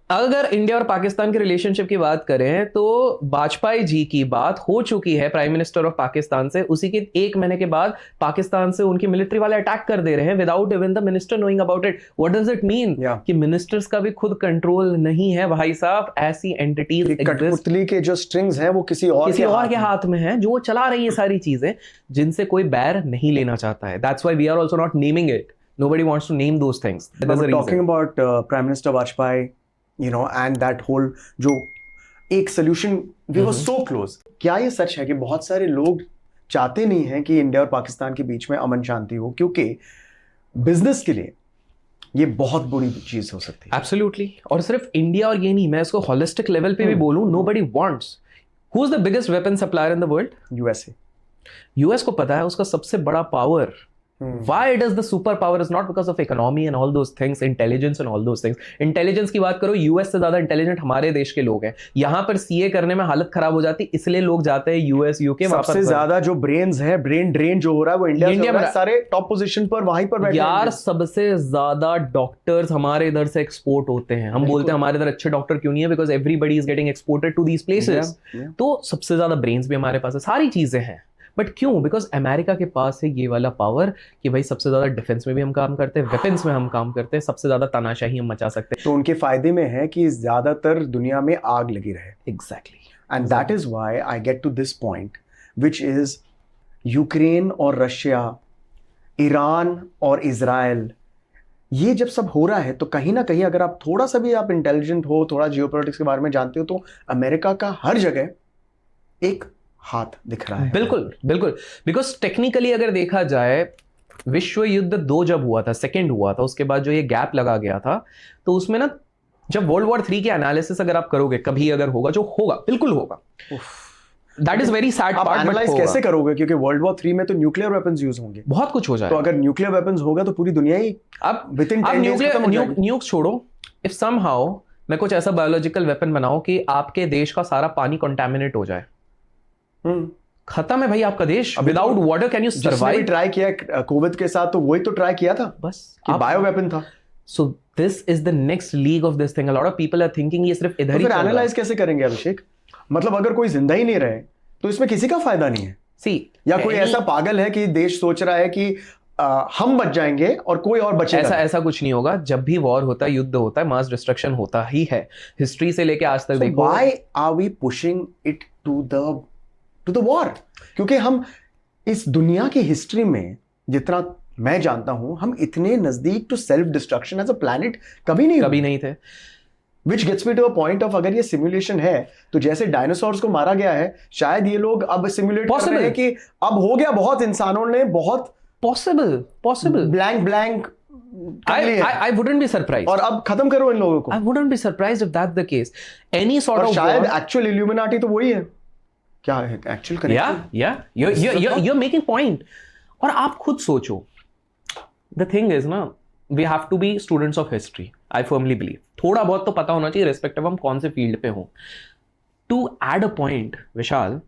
अगर इंडिया और पाकिस्तान के रिलेशनशिप की बात करें तो वाजपेयी जी की बात हो चुकी है प्राइम मिनिस्टर ऑफ पाकिस्तान से, उसी के 1 महीने के बाद पाकिस्तान से उनकी मिलिट्री वाले अटैक कर दे रहे हैं without even the minister knowing about it. What does it mean कि मिनिस्टर्स का भी खुद कंट्रोल नहीं है भाई साहब। ऐसी एंटिटीज कठपुतली के जो स्ट्रिंग्स हैं वो किसी और के हाथ में है, जो चला रही है सारी चीजें जिनसे कोई बैर नहीं लेना चाहता है। That's why we are also not naming it. Nobody wants to name those things. Talking about Prime Minister Vajpayee, you know, and that whole जो एक solution, we were so close. क्या ये सच है कि बहुत सारे लोग चाहते नहीं हैं कि इंडिया और पाकिस्तान के बीच में अमन शांति हो, क्योंकि बिजनेस के लिए ये बहुत बुरी चीज हो सकती है? Absolutely. और सिर्फ इंडिया और ये नहीं, मैं इसको होलिस्टिक लेवल पे भी बोलूं, nobody wants. Who is the biggest weapon supplier in the world? USA. US को पता है उसका सबसे बड़ा power. Why it is the superpower is not because of economy and all those things, intelligence and all those things. Intelligence की बात करो, US से ज्यादा इंटेलिजेंट हमारे देश के लोग हैं। यहाँ पर CA करने में हालत खराब हो जाती, इसलिए लोग जाते हैं US UK। सबसे ज्यादा जो ब्रेन्स है, ब्रेन ड्रेन जो हो रहा है वो इंडिया में सारे टॉप पोजीशन पर वहीं पर बैठे यार। सबसे ज्यादा डॉक्टर्स हमारे इधर से एक्सपोर्ट होते हैं। हम बोलते हैं हमारे इधर अच्छे डॉक्टर क्यों नहीं है, because everybody is getting exported to these places. तो सबसे ज्यादा ब्रेन्स भी हमारे पास है, सारी चीजें हैं। बट क्यों? बिकॉज अमेरिका के पास है ये वाला पावर कि भाई सबसे ज्यादा डिफेंस में भी हम काम करते हैं, वेपन्स में हम काम करते हैं, सबसे ज्यादा तानाशाही हम मचा सकते हैं। तो उनके फायदे में है कि ज्यादातर दुनिया में आग लगी रहे। Exactly. And that is why I get to this point which is Ukraine और रशिया, ईरान और इजराइल, ये जब सब हो रहा है तो कहीं ना कहीं अगर आप थोड़ा सा भी आप इंटेलिजेंट हो, थोड़ा जियोपॉलिटिक्स के बारे में जानते हो, तो अमेरिका का हर जगह एक हाथ दिख रहा है। बिल्कुल बिल्कुल। बिकॉज टेक्निकली अगर देखा जाए, विश्व युद्ध 2 जब हुआ था, सेकेंड हुआ था, उसके बाद जो ये गैप लगा गया था, तो उसमें ना जब वर्ल्ड वॉर 3 के एनालिसिस अगर आप करोगे, कभी अगर होगा, जो होगा बिल्कुल होगा, that is very sad part. Analyse कैसे करोगे? क्योंकि वर्ल्ड वॉर 3 में तो न्यूक्लियर वेपन्स यूज होंगे, बहुत कुछ हो जाए। तो अगर न्यूक्लियर वेपन्स होगा तो पूरी दुनिया ही अब विदिन 10 डेज न्यूक्लियर छोड़ो, इफ समहाउ मैं कुछ ऐसा बायोलॉजिकल वेपन बनाऊं कि आपके देश का सारा पानी कंटामिनेट हो जाए, खत्म है भाई आपका देश। Without water can you survive? Try किया कोविड के साथ, तो वही तो ट्राई किया था, बस बायो वेपन था। So this is the next league of this thing. A lot of people are thinking ये सिर्फ इधर ही। फिर एनालाइज कैसे करेंगे अभिषेक? मतलब अगर कोई जिंदा ही नहीं रहे तो इसमें किसी का फायदा नहीं है। या कोई ऐसा पागल है कि देश सोच रहा है कि हम बच जाएंगे और कोई और बचेगा? ऐसा कुछ नहीं होगा। जब भी वॉर होता है, युद्ध होता है, मास डिस्ट्रक्शन होता ही है। हिस्ट्री से लेके आज तक देखो। Why are we pushing it to the war? क्योंकि हम इस दुनिया की हिस्ट्री में, जितना मैं जानता हूं, हम इतने नजदीक to self destruction as a planet कभी नहीं थे। Which gets me to a point of, अगर ये सिमुलेशन है तो जैसे डायनासोर्स को मारा गया है, शायद ये लोग अब सिमुलेट कर रहे हैं कि अब हो गया बहुत, इंसानों ने बहुत possible blank I wouldn't be surprised. और अब खत्म करो इन लोगों को। I wouldn't be surprised if that's the case. Any sort of शायद एक्चुअल इल्यूमिनाटी तो वही है। क्या है actual connection? Yeah. You're making point. और आप खुद सोचो, the thing is ना, we have to be students of history. I firmly believe. थोड़ा बहुत तो पता होना चाहिए, रिस्पेक्टिव हम कौन से फील्ड पे हो। टू एड अ पॉइंट विशाल,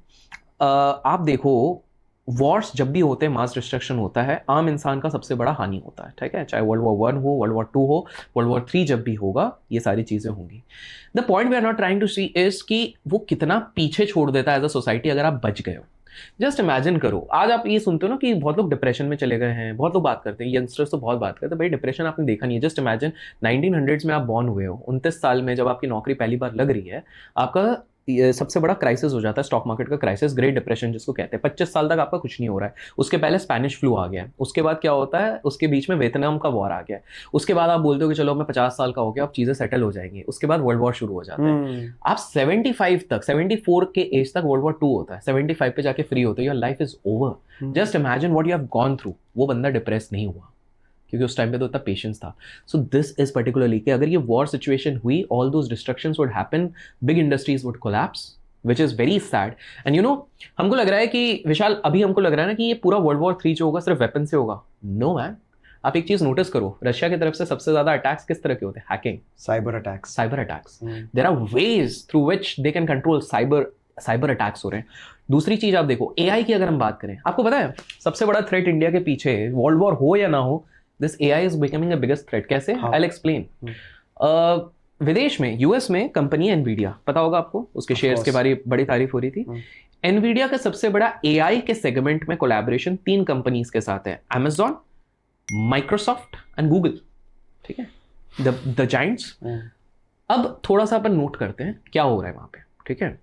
आप देखो, वॉर्स जब भी होते हैं, मास डिस्ट्रक्शन होता है, आम इंसान का सबसे बड़ा हानि होता है, ठीक है? चाहे वर्ल्ड वॉर 1 हो, वर्ल्ड वॉर 2 हो, वर्ल्ड वॉर 3 जब भी होगा, ये सारी चीजें होंगी। The point we are not trying to see is कि वो कितना पीछे छोड़ देता है एज अ सोसाइटी अगर आप बच गए हो। जस्ट इमेजिन करो, आज आप ये सुनते हो ना कि बहुत लोग डिप्रेशन में चले गए हैं, बहुत लोग बात करते हैं, यंगस्टर्स तो बहुत बात करते हैं, भाई डिप्रेशन आपने देखा नहीं है। जस्ट इमेजिन 1900s में आप बॉर्न हुए हो, 29 साल में जब आपकी नौकरी पहली बार लग रही है, आपका सबसे बड़ा क्राइसिस हो जाता है स्टॉक मार्केट का क्राइसिस, ग्रेट डिप्रेशन जिसको कहते हैं। 25 साल तक आपका कुछ नहीं हो रहा है। उसके पहले स्पेनिश फ्लू आ गया, उसके बाद क्या होता है, उसके बीच में वियतनाम का वॉर आ गया, उसके बाद आप बोलते हो कि चलो मैं 50 साल का हो गया, अब चीजें सेटल हो जाएंगी, उसके बाद वर्ल्ड वॉर शुरू हो जाता है। आप 75 तक, 74 के एज तक वर्ल्ड वॉर 2 होता है, 75 पे जाके फ्री होते हो, your life is over. Just imagine what you have gone through. वो बंदा डिप्रेस नहीं हुआ क्योंकि उस टाइम पे तो इतना पेशेंस था। सो दिस इज पर्टिकुलरली कि अगर ये वॉर सिचुएशन हुई, all those destructions would happen, big industries would collapse, which is very sad. And you know, हमको लग रहा है कि विशाल, अभी हमको लग रहा है ना कि ये पूरा वर्ल्ड वॉर 3 जो होगा सिर्फ वेपन से होगा। नो मैन, आप एक चीज नोटिस करो, रशिया की तरफ से सबसे ज्यादा अटैक्स किस तरह के होते हैं? Hacking, cyber attacks. There are ways through which they can control cyber attacks हो रहे हैं। दूसरी चीज आप देखो, एआई की अगर हम बात करें, आपको पता है सबसे बड़ा थ्रेट इंडिया के पीछे, वर्ल्ड वॉर हो या ना हो, this AI is becoming the biggest threat. कैसे? I will explain. विदेश में, यूएस में कंपनी एनवीडिया, पता होगा आपको, उसके शेयर्स के बारे में बड़ी तारीफ हो रही थी। एनवीडिया का सबसे बड़ा एआई के सेगमेंट में कोलैबोरेशन 3 कंपनीज के साथ है, Amazon, माइक्रोसॉफ्ट एंड गूगल। ठीक है, द जायंट्स। अब थोड़ा सा अपन नोट करते हैं क्या हो रहा है वहां पे। ठीक है,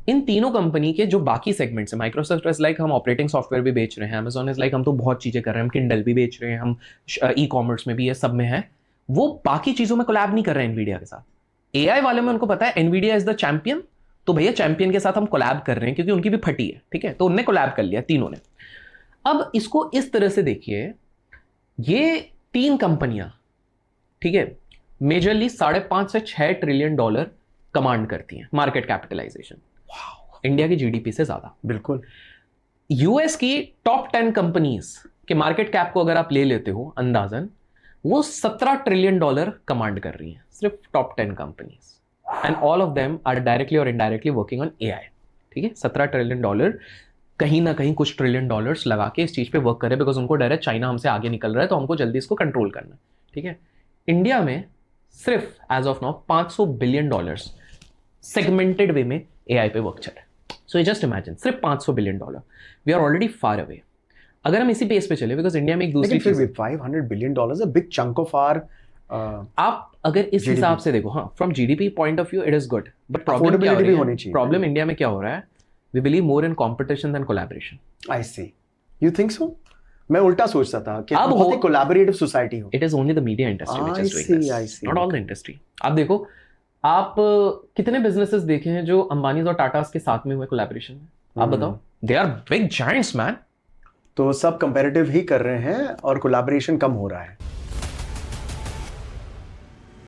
इन तीनों कंपनी के जो बाकी सेगमेंट्स है, माइक्रोसॉफ्ट इज लाइक हम ऑपरेटिंग सॉफ्टवेयर भी बेच रहे हैं, Amazon इज लाइक हम तो बहुत चीजें कर रहे हैं, हम किंडल भी बेच रहे हैं, हम ई कॉमर्स में भी है, सब में है, वो बाकी चीजों में कोलैब नहीं कर रहे हैं एनवीडिया के साथ। एआई वाले में उनको पता है एनवीडिया इज द चैंपियन, तो भैया चैंपियन के साथ हम कोलैब कर रहे हैं क्योंकि उनकी भी फटी है। ठीक है, तो उनने कोलैब कर लिया तीनों ने। अब इसको इस तरह से देखिए, ये 3 कंपनियां, ठीक है, मेजरली 5.5 से 6 ट्रिलियन डॉलर कमांड करती हैं मार्केट कैपिटलाइजेशन, इंडिया की जीडीपी से ज्यादा। बिल्कुल। यूएस की टॉप 10 कंपनीज के मार्केट कैप को अगर आप ले लेते हो अंदाजन, वो 17 ट्रिलियन डॉलर कमांड कर रही हैं, सिर्फ top 10 companies, and all of them are directly और इनडायरेक्टली वर्किंग ऑन एआई। ठीक है, 17 ट्रिलियन डॉलर कहीं ना कहीं कुछ ट्रिलियन डॉलर्स लगा के इस चीज पे वर्क करे, बिकॉज उनको डर है चाइना हमसे आगे निकल रहा है, तो हमको जल्दी इसको कंट्रोल करना है। ठीक है, इंडिया में सिर्फ as of now 500 billion dollars segmented way में एआई पे वर्क चल रहा है। सो जस्ट इमेजिन, सिर्फ 500 billion dollar, we are already far away. अगर हम इसी पेस पे चले, बिकॉज इंडिया में एक दूसरी लेकिन फिर भी 500 billion dollars a big chunk of our. आप अगर इस GDP हिसाब से देखो, हाँ, from GDP point of view it is good, but Affordability भी होनी चाहिए। प्रॉब्लम इंडिया में क्या हो रहा है, we believe more in competition than collaboration. I see, you think so? मैं उल्टा सोचता था कि अब बहुत ही कोलैबोरेटिव सोसाइटी हो। It is only the media industry which is doing I this, see. Not all the industry. आप देखो, आप कितने बिजनेसेस देखे हैं जो अंबानीज और टाटास के साथ में हुए कोलैबोरेशन में? आप बताओ, they are big giants man. तो सब कंपैरेटिव ही कर रहे हैं और कोलैबोरेशन कम हो रहा है।